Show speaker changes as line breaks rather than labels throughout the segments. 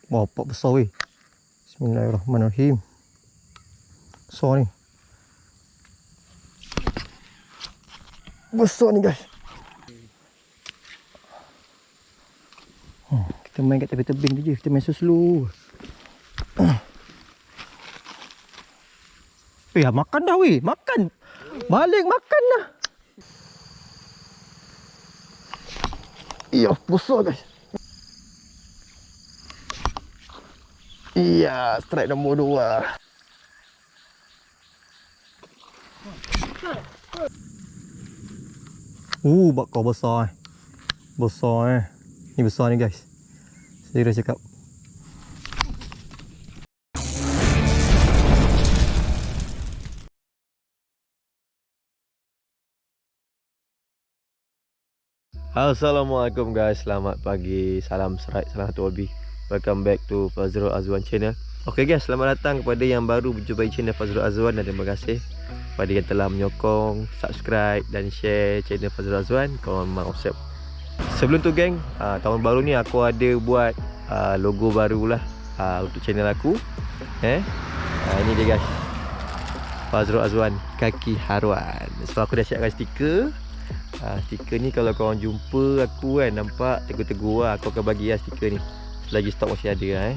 Bapak besar weh. Bismillahirrahmanirrahim. Besar ni. Besar ni guys. Kita main kat tepi tebing tu je. Kita main slow. Makan dah weh. Makan. Balik makan dah. Iya, besar guys. Iya, strike nombor 2. Bakar besar. Besar Ni besar ni guys. Serius cakap. Assalamualaikum guys, selamat pagi, salam serat, salam satu hobi. Welcome back to Fazrul Azwan channel. Okay guys, selamat datang kepada yang baru berjumpa channel Fazrul Azwan, dan terima kasih kepada yang telah menyokong, subscribe dan share channel Fazrul Azwan. Korang memang awesome. Sebelum tu geng, tahun baru ni aku ada buat logo baru lah untuk channel aku. Ini dia guys, Fazrul Azwan kaki haruan. So aku dah siapkan stiker. Stiker ni kalau korang jumpa aku kan, nampak tegur-tegur lah, aku akan bagi lah stiker ni selagi stok masih ada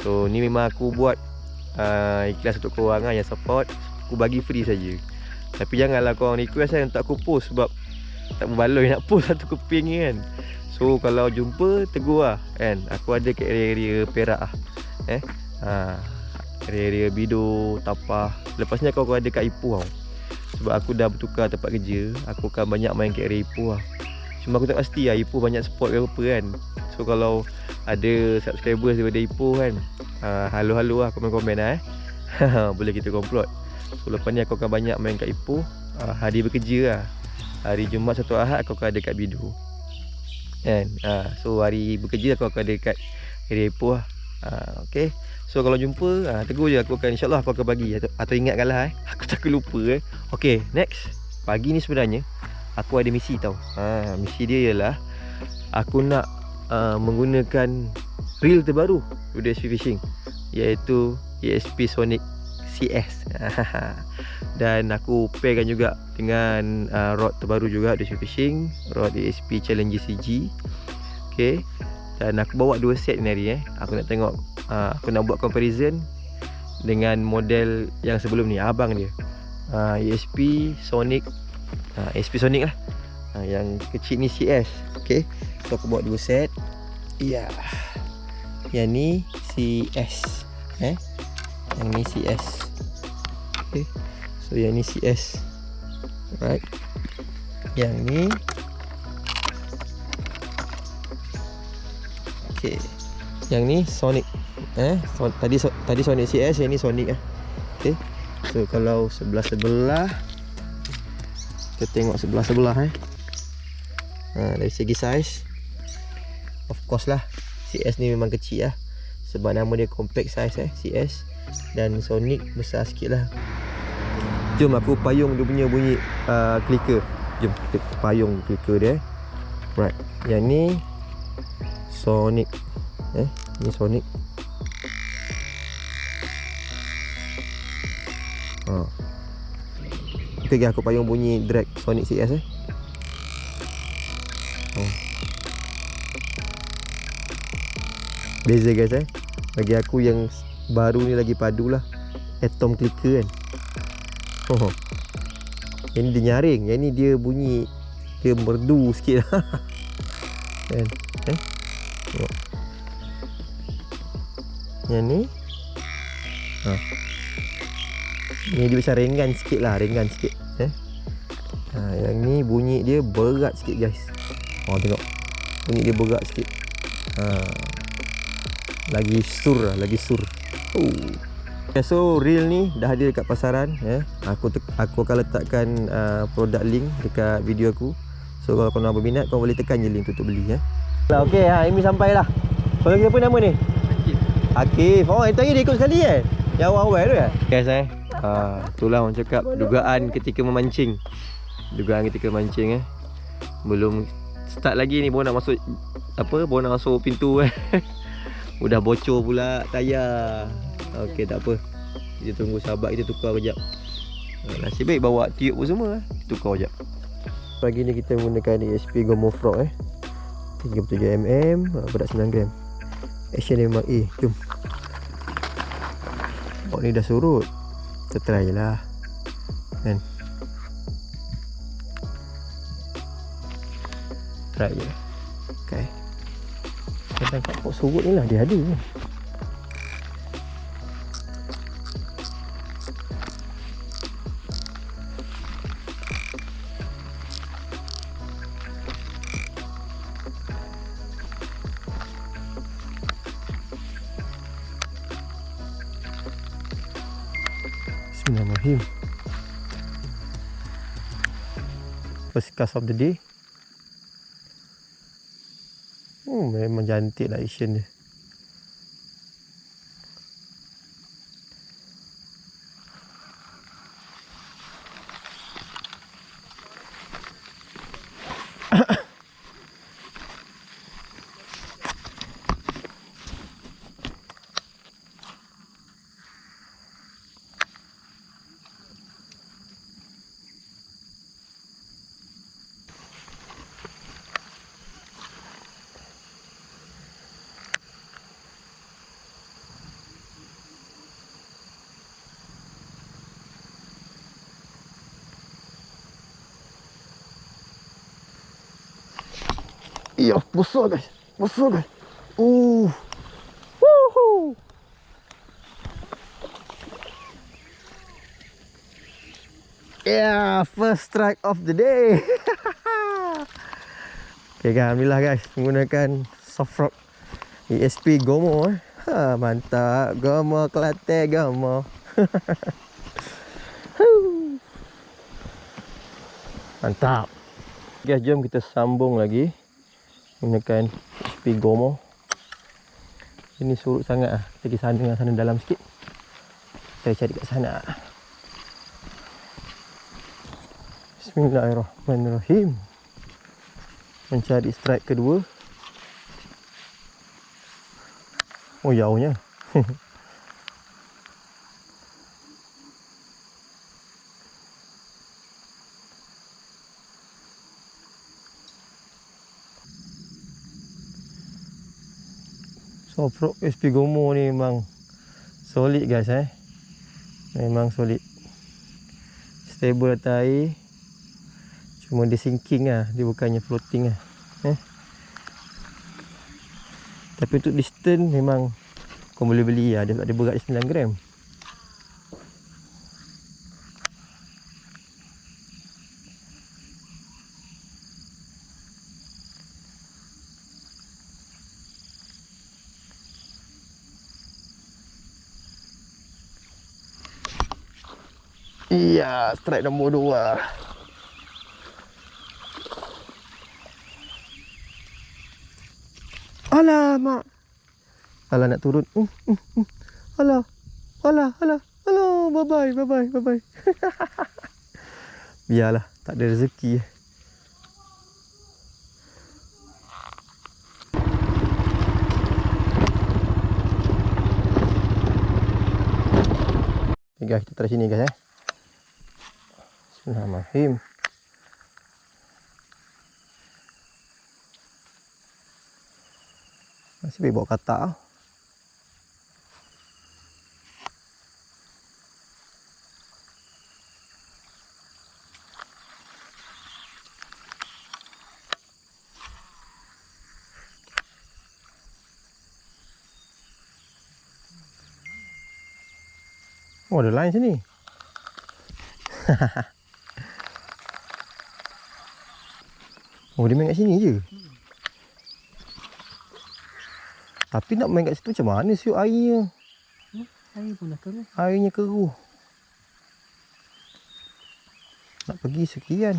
So ni memang aku buat ikhlas untuk korang yang support. Aku bagi free saja. Tapi janganlah korang request untuk aku post, sebab tak berbaloi nak post satu keping ni kan. So kalau jumpa tegur lah kan. Aku ada kat area-area Perak area-area Bido, Tapah. Lepas ni aku ada kat Ipoh tau. Sebab aku dah bertukar tempat kerja, aku akan banyak main kat area Ipoh lah. Cuma aku tak pasti lah Ipoh banyak support ke apa kan. So kalau ada subscribers daripada Ipoh kan, halo-halo lah, komen-komen lah boleh kita komplot. So lepas ni aku akan banyak main kat Ipoh. Hari bekerja lah, hari Jumaat, Sabtu, Ahad aku akan ada kat Bido kan. So hari bekerja aku akan ada kat area Ipoh lah. Okay. So kalau jumpa, tegur je, aku akan, insyaAllah aku akan bagi atau ingatkanlah aku takut lupa Okay, next. Pagi ni sebenarnya aku ada misi tau. Misi dia ialah aku nak menggunakan reel terbaru Udai SP Fishing, iaitu ESP Sonic CS. Dan aku pairkan juga dengan rod terbaru juga Udai SP Fishing, rod ESP Challenge CG. Okay. Dan aku bawa 2 set ni hari Aku nak tengok, aku nak buat comparison dengan model yang sebelum ni, abang dia, ESP Sonic, ESP Sonic lah. Yang kecil ni CS. Okay. So aku bawa 2 set. Yang ni CS. Yang ni CS. Okay. So yang ni CS. Alright. Yang ni okay. Yang ni Sonic. Tadi Sonic CS, yang ni Sonic Okay. So kalau sebelah-sebelah, kita tengok sebelah-sebelah dari segi size, of course lah CS ni memang kecil lah, sebab nama dia compact size CS. Dan Sonic besar sikit lah. Jom aku payung dia punya bunyi clicker. Jom kita payung clicker dia. Right. Yang ni Sonic. Ni Sonic. Okay, aku payung bunyi drag Sonic CS Beza guys bagi aku yang baru ni lagi padu lah, atom clicker kan. Yang ni dia nyaring, yang ni dia bunyi, dia merdu sikit lah. Kan? Yang ni ni dia macam ringan sikit lah, ringan sikit yang ni bunyi dia berat sikit guys. Tengok bunyi dia berat sikit. Lagi sur lah, lagi sur. So reel ni dah ada dekat pasaran Aku akan letakkan produk link dekat video aku. So kalau korang berminat, korang boleh tekan je link tu untuk beli Okay, Amy sampai lah. Korang siapa nama ni? Akif. Itu tadi dia ikut sekali yang awal-awal tu guys itulah orang cakap, dugaan ketika memancing. Belum start lagi ni, baru nak masuk pintu Udah bocor pula tayar. Okey, tak apa. Kita tunggu sahabat kita tukar kejap. Nasib baik bawa tiup pun semua. Tukar kejap. Pagi ni kita menggunakan ESP Gomo Frog 37mm, berat 9 gram. Action memang jom. Oh ni dah surut. Kita try je lah kan. Try je. Okay. Kita tangkap pok surut ni lah, dia ada ni. Bismillahirrahmanirrahim. First cast of the day. Memang cantik lah action dia. Iya, besar guys. Besar guys. Woohoo. Yeah, first strike of the day. Okay, alhamdulillah guys, menggunakan Sofrock ESP Gomo. Mantap. Gomo Kelantan, Gomo. Mantap. Guys, jom kita sambung lagi menggunakan ESP Gomo. Ini surut sangat kita pergi sana dalam sikit. Kita cari kat sana. Bismillahirrahmanirrahim. Mencari strike kedua. Oh, jauhnya. Sofrock ESP Gomo ni memang solid guys Memang solid. Stable atas air. Cuma dia sinking lah, dia bukannya floating lah. Tapi untuk distance memang kau boleh beli lah, dia berat 9 gram. Iya, strike nombor 2. Alamak. Alah nak turun. Alah. Bye bye. Biarlah, tak ada rezeki. Okay guys, kita try sini guys Bismillahirrahmanirrahim. Masih boleh bawa katak. Oh, ada lain sini. Oh, dia main kat sini je. Tapi nak main kat situ macam mana siuk airnya? Air pun dah keruh. Airnya keruh. Nak pergi sekian.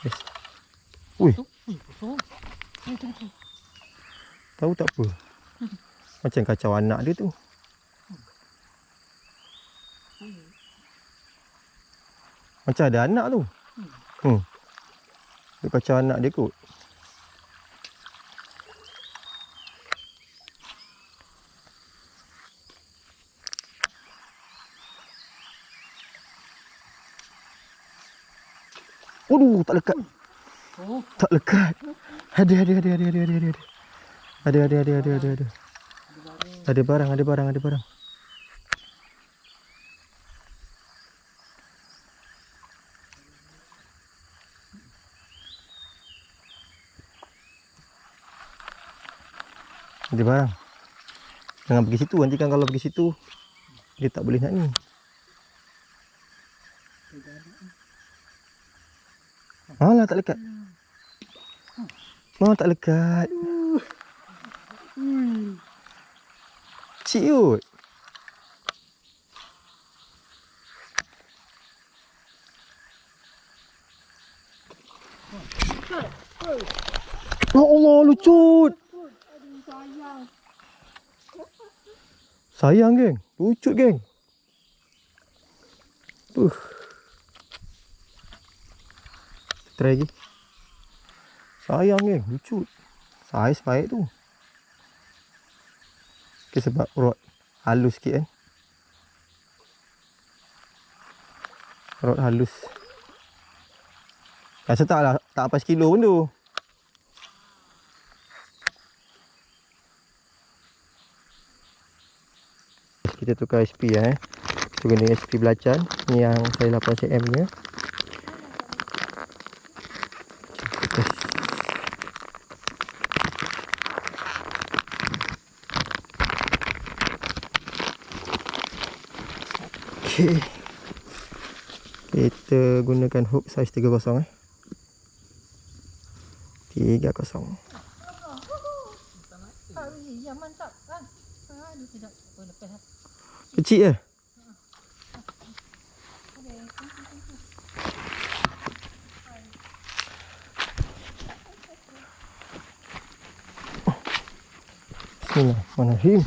Yes. Ui. Tahu tak apa? Macam kacau anak dia tu. Macam ada anak tu. Dia kacau anak dia kot. Aduh, tak lekat. Tak lekat. Ada. Ada barang. Ada barang. Jangan pergi situ, nanti kan kalau pergi situ dia tak boleh nak ni. Alah, tak lekat. Oh, tak lekat. Cik kot. Ya Allah, lucut. Sayang, geng. Lucut, geng. Try lagi. Sayang, geng. Lucut. Saiz baik tu. Okay, sebab rod halus sikit kan. Rod halus. Rasa tak lah, tak apa sekilo pun tu. Kita tukar SP lah Kita guna SP belacan. Ni yang saya 8cm nya. Okay. Kita gunakan hook saiz 30 30. Kecil je. Bismillahirrahmanirrahim.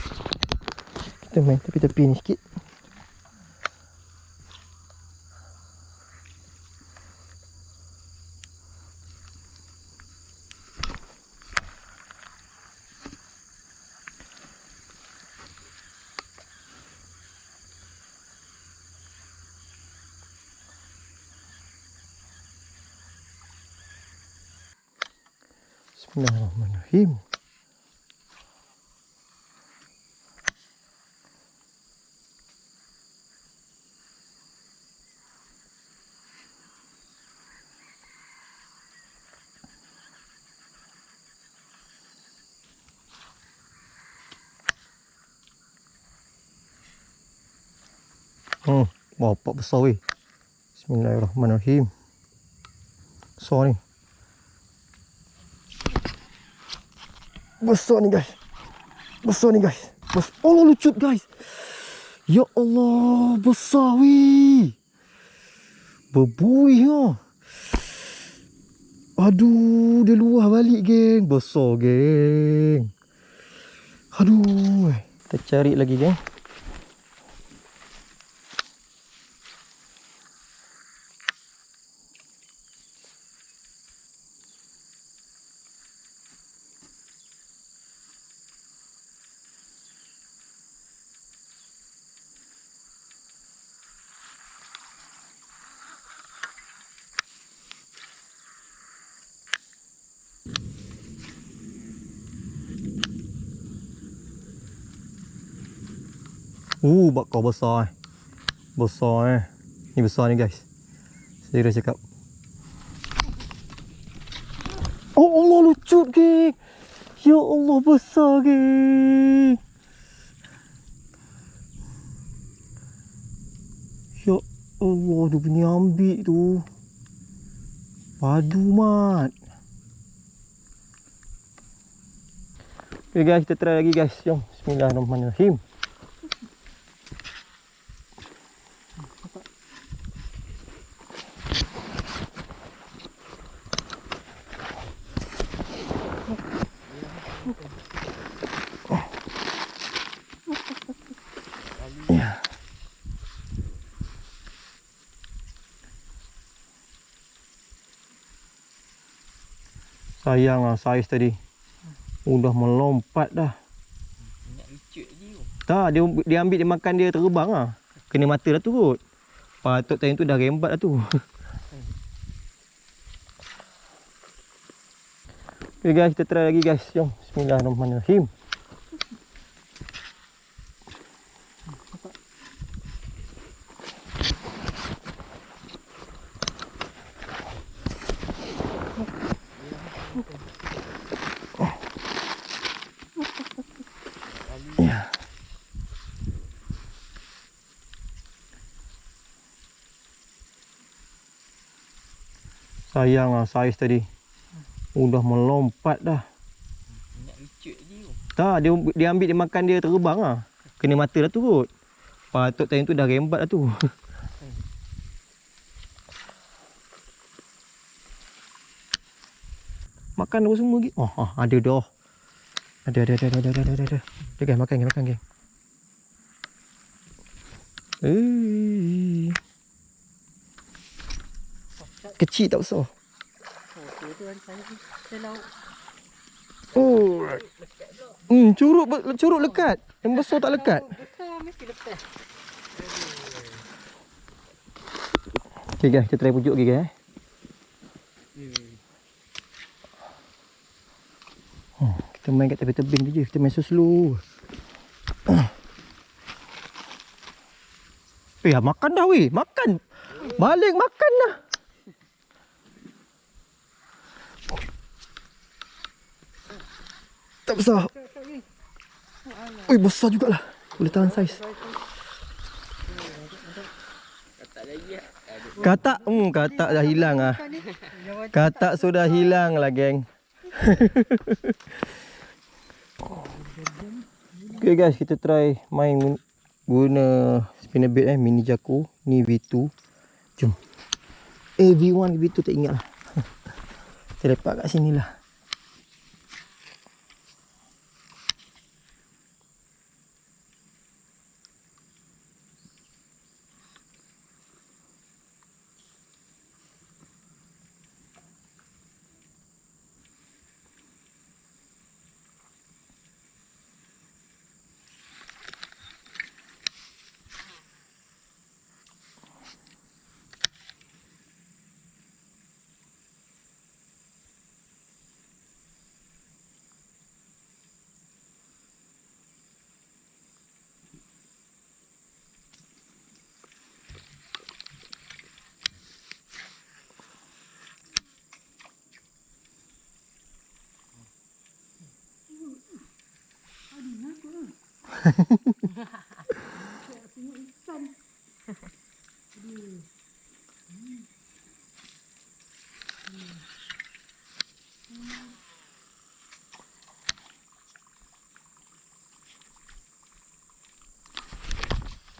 Kita main tepi-tepi ni sikit. Bismillahirrahmanirrahim. Bapak besar weh. Bismillahirrahmanirrahim. Besar ni. Besar ni guys. Allah, lucut guys. Ya Allah, besar weh. Berbuih ha. Aduh, dia luah balik geng. Besar geng. Aduh. Kita cari lagi geng. Bakar besar Besar Ni besar ni guys. Serius cakap. Oh Allah, lucut geng. Ya Allah, besar geng. Ya Allah, dia punya ambil tu padu mat. Okay guys, kita try lagi guys. Jom. Bismillahirrahmanirrahim. Ya. Sayang lah saiz tadi. Udah melompat dah.
Banyak lucut je.
Tak, dia ambil dia makan, dia terbang lah. Kena mata dah turut. Patut time tu dah rembat dah tu. Okay guys, kita try lagi guys. Jom. Bismillahirrahmanirrahim. Ya. Sayang lah saiz tadi. Udah melompat dah.
Banyak lucut je.
Tak, dia ambil dia makan, dia terbang lah. Kena mata dah turut. Patut time tu dah rembat dah tu. Makan apa semua lagi? Oh, ada dah. Ada. Dia guys, makan guys. Kecil tak besar. Oh. Curut lekat. Yang besar tak lekat.
Besar mesti lepas.
Okay guys, kita try pujuk lagi guys. Kita main kat tepi tebing je. Kita main slow. Makan dah weh. Makan. Balik makan dah. Tak besar. Ui, besar jugalah. Boleh tahan saiz. Katak dah hilang ah. Katak sudah hilang lah geng. Okay guys, kita try main guna spinnerbait mini Jaco. Ni V2. Jom. V1 V2 tak ingat lah. Saya lepak kat sini lah.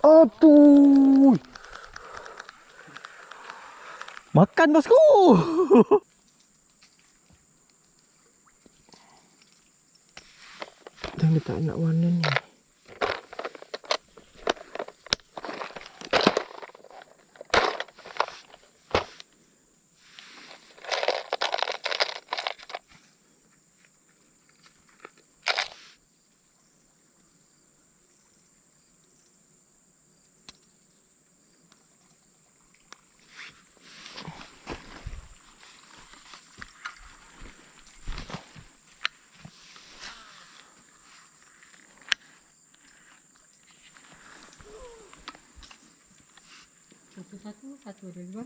Aduh. Makan bosku. Dan dia tak nak warna ni.
Satu ada dua.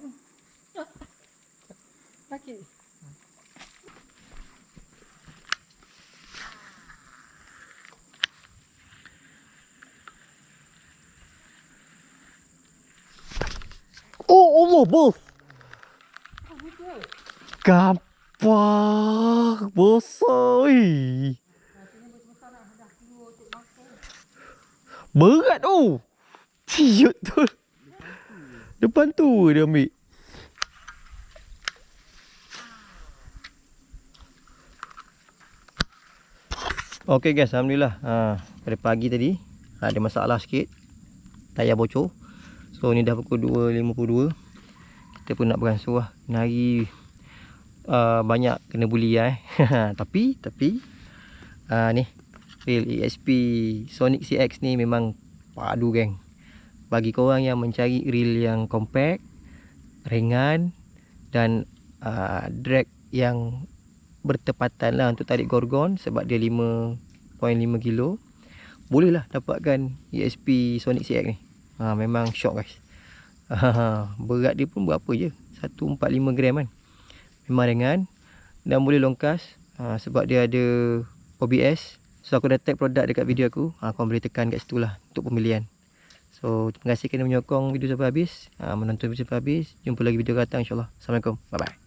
Pakai.
Oh Allah bos. Gampang besar. Berat tu. Ciut tu. Depan tu dia ambil. Okay guys, alhamdulillah. Pada pagi tadi ada masalah sikit. Tayar bocor. So ni dah pukul 2.52. Kita pun nak beransur lah. Hari banyak kena bully tapi ni reel ESP Sonic CX ni memang padu geng. Bagi korang yang mencari reel yang compact, ringan dan drag yang bertepatan lah untuk tarik gorgon, sebab dia 5.5 kilo, bolehlah dapatkan ESP Sonic CX ni. Memang shock guys. Berat dia pun berapa je, 145 gram kan. Memang ringan dan boleh longkas, sebab dia ada OBS. So aku dah tag produk dekat video aku, korang boleh tekan kat situ lah untuk pembelian. So terima kasih kerana menyokong video sampai habis, menonton video sampai habis. Jumpa lagi video akan datang insyaAllah. Assalamualaikum, bye bye.